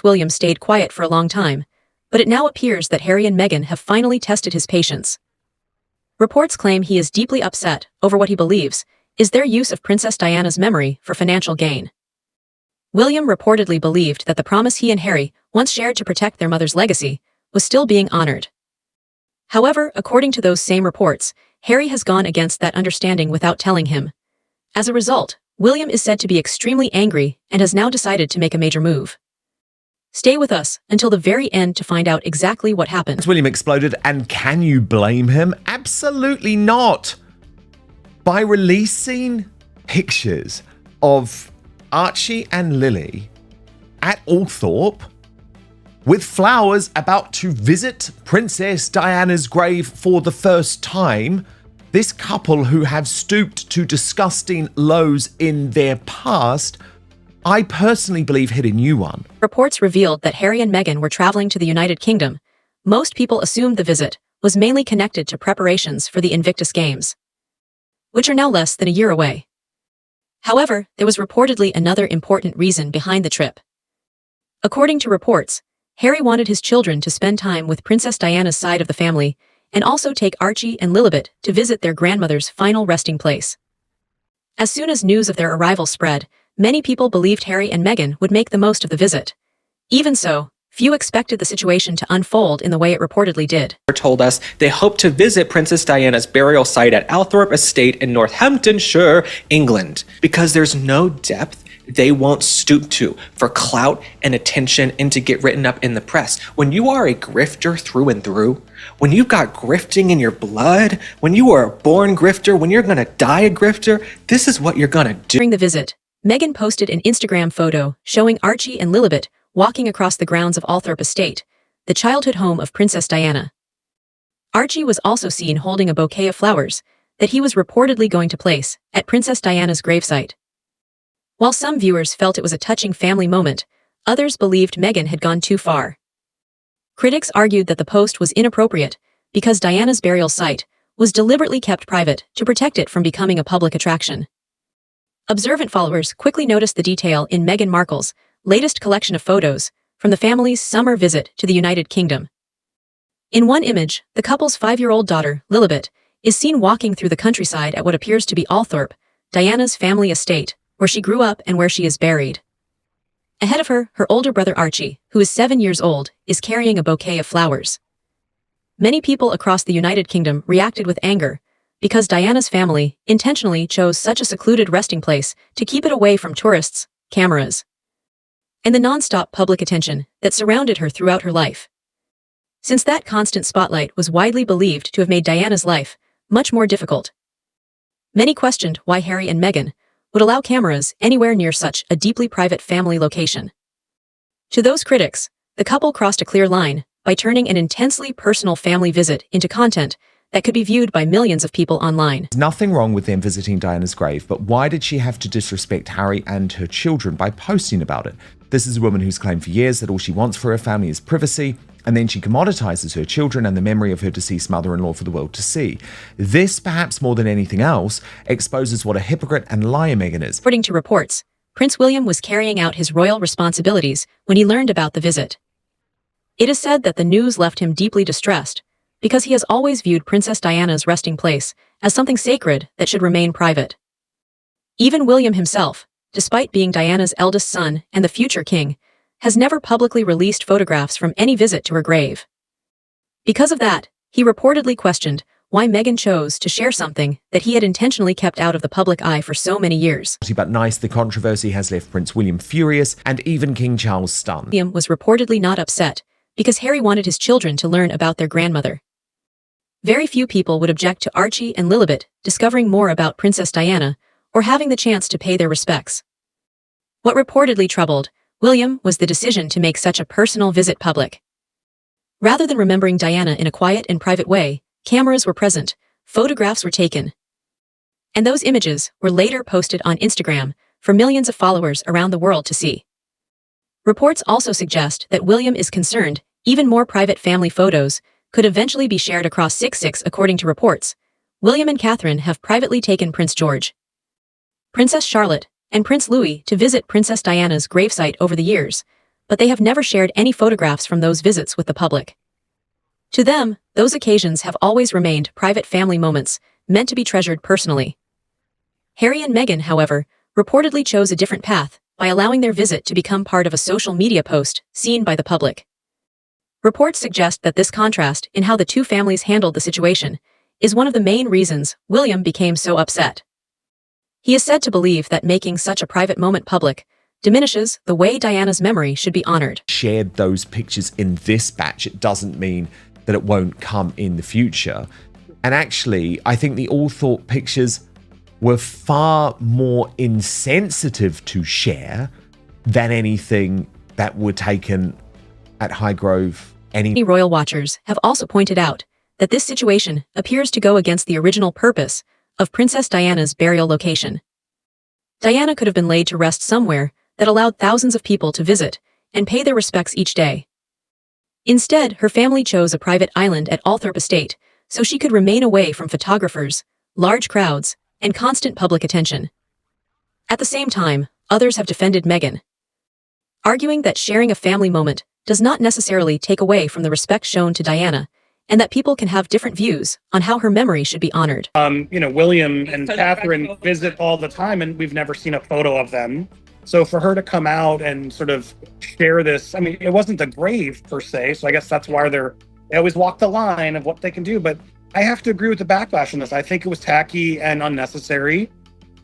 Prince William stayed quiet for a long time, but it now appears that Harry and Meghan have finally tested his patience. Reports claim he is deeply upset over what he believes is their use of Princess Diana's memory for financial gain. William reportedly believed that the promise he and Harry once shared to protect their mother's legacy was still being honored. However, according to those same reports, Harry has gone against that understanding without telling him. As a result, William is said to be extremely angry and has now decided to make a major move. Stay with us until the very end to find out exactly what happened. Prince William exploded, and can you blame him? Absolutely not. By releasing pictures of Archie and Lily at Althorp with flowers about to visit Princess Diana's grave for the first time, this couple who have stooped to disgusting lows in their past, I personally believe hit a new one. Reports revealed that Harry and Meghan were traveling to the United Kingdom. Most people assumed the visit was mainly connected to preparations for the Invictus Games, which are now less than a year away. However, there was reportedly another important reason behind the trip. According to reports, Harry wanted his children to spend time with Princess Diana's side of the family and also take Archie and Lilibet to visit their grandmother's final resting place. As soon as news of their arrival spread, many people believed Harry and Meghan would make the most of the visit. Even so, few expected the situation to unfold in the way it reportedly did. Told us they hope to visit Princess Diana's burial site at Althorp Estate in Northamptonshire, England, because there's no depth they won't stoop to for clout and attention and to get written up in the press. When you are a grifter through and through, when you've got grifting in your blood, when you are a born grifter, when you're gonna die a grifter, this is what you're gonna do. During the visit, Meghan posted an Instagram photo showing Archie and Lilibet walking across the grounds of Althorp Estate, the childhood home of Princess Diana. Archie was also seen holding a bouquet of flowers that he was reportedly going to place at Princess Diana's gravesite. While some viewers felt it was a touching family moment, others believed Meghan had gone too far. Critics argued that the post was inappropriate because Diana's burial site was deliberately kept private to protect it from becoming a public attraction. Observant followers quickly noticed the detail in Meghan Markle's latest collection of photos from the family's summer visit to the United Kingdom. In one image, the couple's 5-year-old daughter, Lilibet, is seen walking through the countryside at what appears to be Althorp, Diana's family estate, where she grew up and where she is buried. Ahead of her, her older brother Archie, who is 7 years old, is carrying a bouquet of flowers. Many people across the United Kingdom reacted with anger because Diana's family intentionally chose such a secluded resting place to keep it away from tourists, cameras, and the non-stop public attention that surrounded her throughout her life. Since that constant spotlight was widely believed to have made Diana's life much more difficult, many questioned why Harry and Meghan would allow cameras anywhere near such a deeply private family location. To those critics, the couple crossed a clear line by turning an intensely personal family visit into content that could be viewed by millions of people online. There's nothing wrong with them visiting Diana's grave, but why did she have to disrespect Harry and her children by posting about it? This is a woman who's claimed for years that all she wants for her family is privacy, and then she commoditizes her children and the memory of her deceased mother-in-law for the world to see. This, perhaps more than anything else, exposes what a hypocrite and liar Meghan is. According to reports, Prince William was carrying out his royal responsibilities when he learned about the visit. It is said that the news left him deeply distressed, because he has always viewed Princess Diana's resting place as something sacred that should remain private. Even William himself, despite being Diana's eldest son and the future king, has never publicly released photographs from any visit to her grave. Because of that, he reportedly questioned why Meghan chose to share something that he had intentionally kept out of the public eye for so many years. But nice, the controversy has left Prince William furious and even King Charles stunned. William was reportedly not upset because Harry wanted his children to learn about their grandmother. Very few people would object to Archie and Lilibet discovering more about Princess Diana or having the chance to pay their respects. What reportedly troubled William was the decision to make such a personal visit public. Rather than remembering Diana in a quiet and private way, cameras were present, photographs were taken, and those images were later posted on Instagram for millions of followers around the world to see. Reports also suggest that William is concerned even more private family photos could eventually be shared across 6/6. According to reports, William and Catherine have privately taken Prince George, Princess Charlotte, and Prince Louis to visit Princess Diana's gravesite over the years, but they have never shared any photographs from those visits with the public. To them, those occasions have always remained private family moments, meant to be treasured personally. Harry and Meghan, however, reportedly chose a different path by allowing their visit to become part of a social media post seen by the public. Reports suggest that this contrast in how the two families handled the situation is one of the main reasons William became so upset. He is said to believe that making such a private moment public diminishes the way Diana's memory should be honored. Shared those pictures in this batch, it doesn't mean that it won't come in the future. And actually, I think the Althorp pictures were far more insensitive to share than anything that were taken at Highgrove. Many royal watchers have also pointed out that this situation appears to go against the original purpose of Princess Diana's burial location. Diana could have been laid to rest somewhere that allowed thousands of people to visit and pay their respects each day. Instead, her family chose a private island at Althorp Estate so she could remain away from photographers, large crowds, and constant public attention. At the same time, others have defended Meghan, arguing that sharing a family moment does not necessarily take away from the respect shown to Diana, and that people can have different views on how her memory should be honored. William and Catherine visit all the time, and we've never seen a photo of them. So for her to come out and sort of share this, I mean, it wasn't the grave per se, so I guess that's why they always walk the line of what they can do. But I have to agree with the backlash on this. I think it was tacky and unnecessary,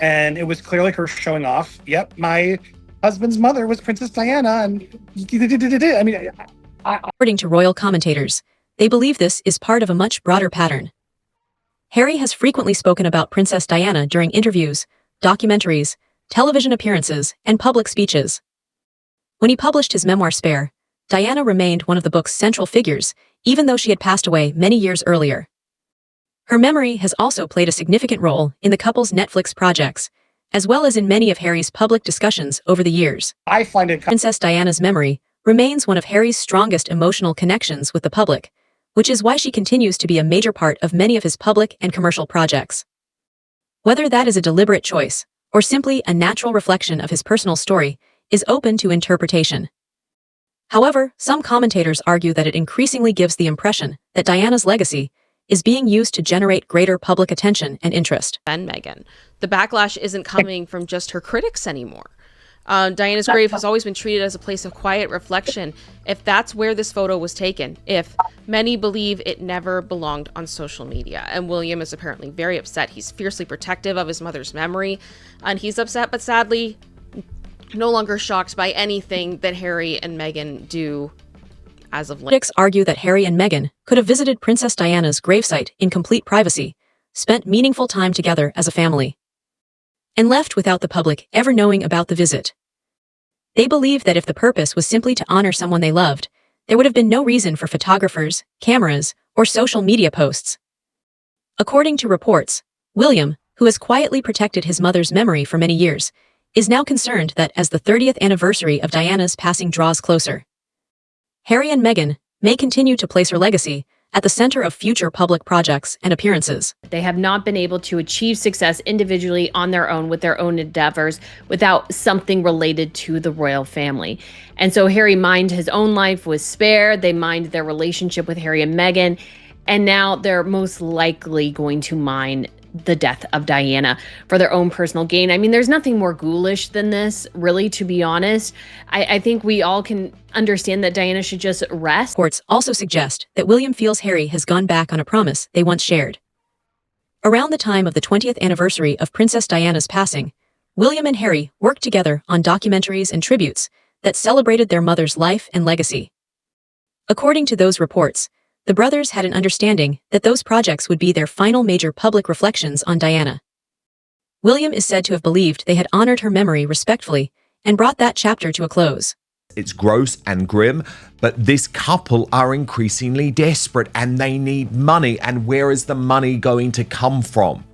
and it was clearly her showing off. Yep, my husband's mother was Princess Diana, and I mean, according to royal commentators, they believe this is part of a much broader pattern. Harry has frequently spoken about Princess Diana during interviews, documentaries, television appearances, and public speeches. When he published his memoir Spare, Diana remained one of the book's central figures, even though she had passed away many years earlier. Her memory has also played a significant role in the couple's Netflix projects, as well as in many of Harry's public discussions over the years. I find it Princess Diana's memory remains one of Harry's strongest emotional connections with the public, which is why she continues to be a major part of many of his public and commercial projects. Whether that is a deliberate choice, or simply a natural reflection of his personal story, is open to interpretation. However, some commentators argue that it increasingly gives the impression that Diana's legacy is being used to generate greater public attention and interest. And Meghan. The backlash isn't coming from just her critics anymore. Diana's grave has always been treated as a place of quiet reflection. If that's where this photo was taken, if many believe it never belonged on social media, and William is apparently very upset. He's fiercely protective of his mother's memory, and he's upset, but sadly, no longer shocked by anything that Harry and Meghan do as of late. Critics argue that Harry and Meghan could have visited Princess Diana's gravesite in complete privacy, spent meaningful time together as a family, and left without the public ever knowing about the visit. They believe that if the purpose was simply to honor someone they loved, there would have been no reason for photographers, cameras, or social media posts. According to reports, William, who has quietly protected his mother's memory for many years, is now concerned that as the 30th anniversary of Diana's passing draws closer, Harry and Meghan may continue to place her legacy at the center of future public projects and appearances. They have not been able to achieve success individually on their own with their own endeavors without something related to the royal family. And so Harry mined his own life with Spare. They mined their relationship with Harry and Meghan. And now they're most likely going to mine the death of Diana for their own personal gain. I mean, there's nothing more ghoulish than this, really, to be honest. I think we all can understand that Diana should just rest. Reports also suggest that William feels Harry has gone back on a promise they once shared. Around the time of the 20th anniversary of Princess Diana's passing, William and Harry worked together on documentaries and tributes that celebrated their mother's life and legacy. According to those reports, the brothers had an understanding that those projects would be their final major public reflections on Diana. William is said to have believed they had honored her memory respectfully and brought that chapter to a close. It's gross and grim, but this couple are increasingly desperate and they need money. And where is the money going to come from?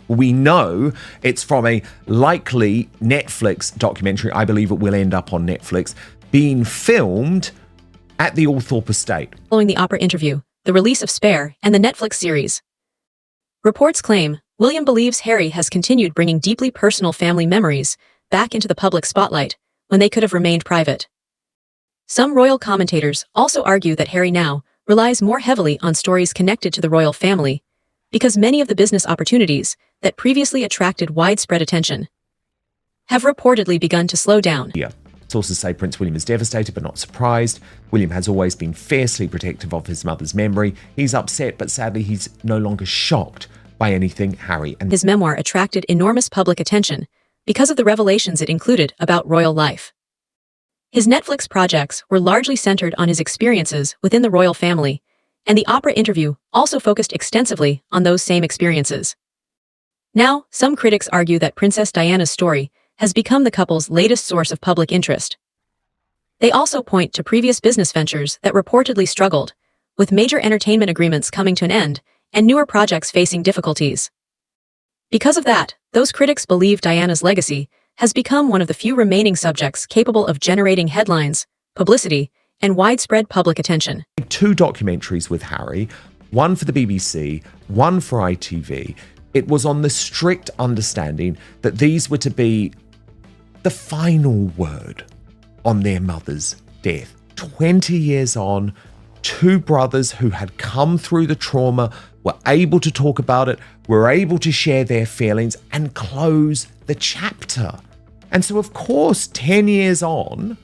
We know it's from a likely Netflix documentary. I believe it will end up on Netflix, being filmed at the Althorp estate. Following the Oprah interview, the release of Spare, and the Netflix series, reports claim William believes Harry has continued bringing deeply personal family memories back into the public spotlight when they could have remained private. Some royal commentators also argue that Harry now relies more heavily on stories connected to the royal family, because many of the business opportunities that previously attracted widespread attention have reportedly begun to slow down. Yeah. Sources say Prince William is devastated but not surprised. William has always been fiercely protective of his mother's memory. He's upset, but sadly he's no longer shocked by anything Harry and His memoir attracted enormous public attention because of the revelations it included about royal life. His Netflix projects were largely centered on his experiences within the royal family, and the Oprah interview also focused extensively on those same experiences. Now, some critics argue that Princess Diana's story has become the couple's latest source of public interest. They also point to previous business ventures that reportedly struggled, with major entertainment agreements coming to an end and newer projects facing difficulties. Because of that, those critics believe Diana's legacy has become one of the few remaining subjects capable of generating headlines, publicity, and widespread public attention. 2 documentaries with Harry, one for the BBC, one for ITV. It was on the strict understanding that these were to be the final word on their mother's death. 20 years on, 2 brothers who had come through the trauma were able to talk about it, were able to share their feelings and close the chapter. And so, of course, 10 years on,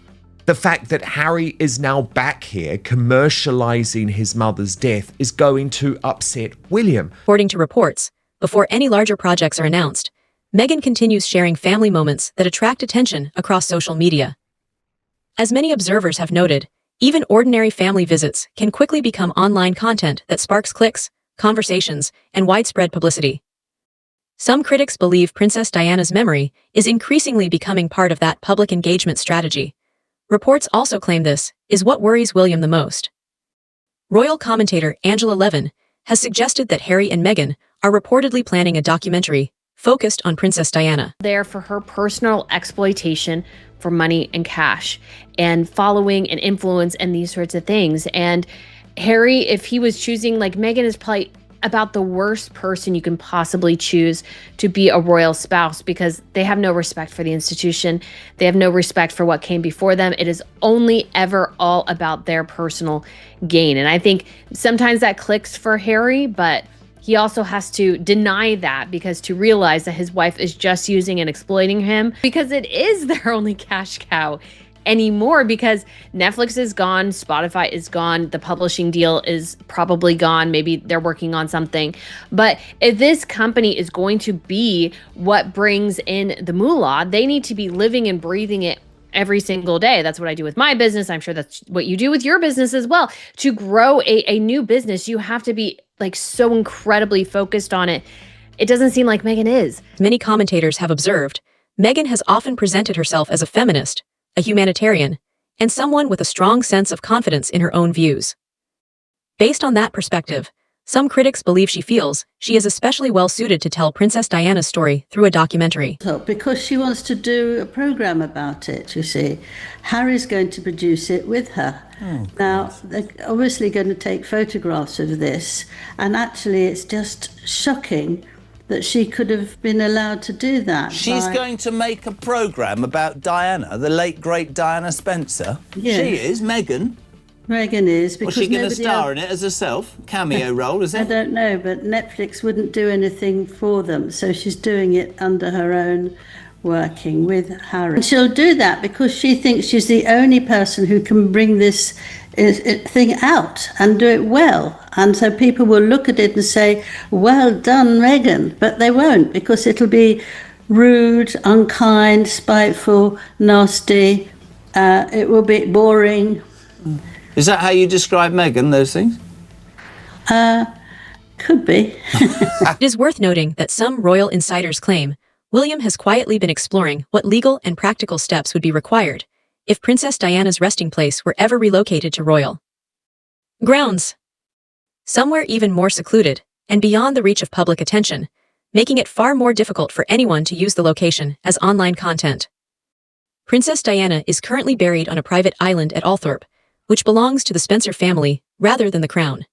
the fact that Harry is now back here commercializing his mother's death is going to upset William. According to reports, before any larger projects are announced, Meghan continues sharing family moments that attract attention across social media. As many observers have noted, even ordinary family visits can quickly become online content that sparks clicks, conversations, and widespread publicity. Some critics believe Princess Diana's memory is increasingly becoming part of that public engagement strategy. Reports also claim this is what worries William the most. Royal commentator Angela Levin has suggested that Harry and Meghan are reportedly planning a documentary focused on Princess Diana. There for her personal exploitation for money and cash and following and influence and these sorts of things. And Harry, if he was choosing, like, Meghan is probably about the worst person you can possibly choose to be a royal spouse, because they have no respect for the institution. They have no respect for what came before them. It is only ever all about their personal gain. And I think sometimes that clicks for Harry, but he also has to deny that, because to realize that his wife is just using and exploiting him, because it is their only cash cow anymore, because Netflix is gone, Spotify is gone, the publishing deal is probably gone, maybe they're working on something. But if this company is going to be what brings in the moolah, they need to be living and breathing it every single day. That's what I do with my business. I'm sure that's what you do with your business as well. To grow a new business, you have to be like so incredibly focused on it. It doesn't seem like Meghan is. Many commentators have observed, Meghan has often presented herself as a feminist, a humanitarian, and someone with a strong sense of confidence in her own views. Based on that perspective, some critics believe she feels she is especially well suited to tell Princess Diana's story through a documentary. Because she wants to do a program about it, you see. Harry's going to produce it with her. Now, they're obviously going to take photographs of this, and actually it's just shocking that she could have been allowed to do that. She's going to make a programme about Diana, the late, great Diana Spencer. Yes. She is, Meghan. Meghan is. Was she going to star in it as herself? Cameo role, is it? I don't know, but Netflix wouldn't do anything for them, so she's doing it under her own working with Harry. And she'll do that because she thinks she's the only person who can bring this thing out and do it well. And so people will look at it and say, well done, Meghan. But they won't, because it'll be rude, unkind, spiteful, nasty. It will be boring. Is that how you describe Meghan, those things? Could be. It is worth noting that some royal insiders claim William has quietly been exploring what legal and practical steps would be required if Princess Diana's resting place were ever relocated to royal grounds, somewhere even more secluded and beyond the reach of public attention, making it far more difficult for anyone to use the location as online content. Princess Diana is currently buried on a private island at Althorp, which belongs to the Spencer family rather than the crown.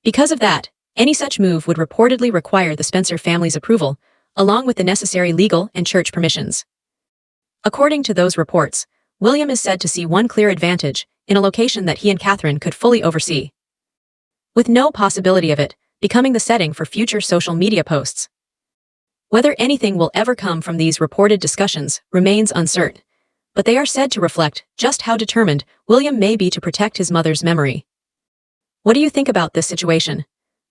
Because of that, any such move would reportedly require the Spencer family's approval, along with the necessary legal and church permissions. According to those reports, William is said to see one clear advantage in a location that he and Catherine could fully oversee, with no possibility of it becoming the setting for future social media posts. Whether anything will ever come from these reported discussions remains uncertain, but they are said to reflect just how determined William may be to protect his mother's memory. What do you think about this situation?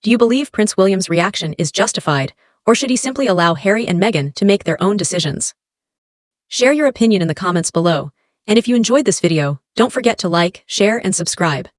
Do you believe Prince William's reaction is justified, or should he simply allow Harry and Meghan to make their own decisions? Share your opinion in the comments below, and if you enjoyed this video, don't forget to like, share, and subscribe.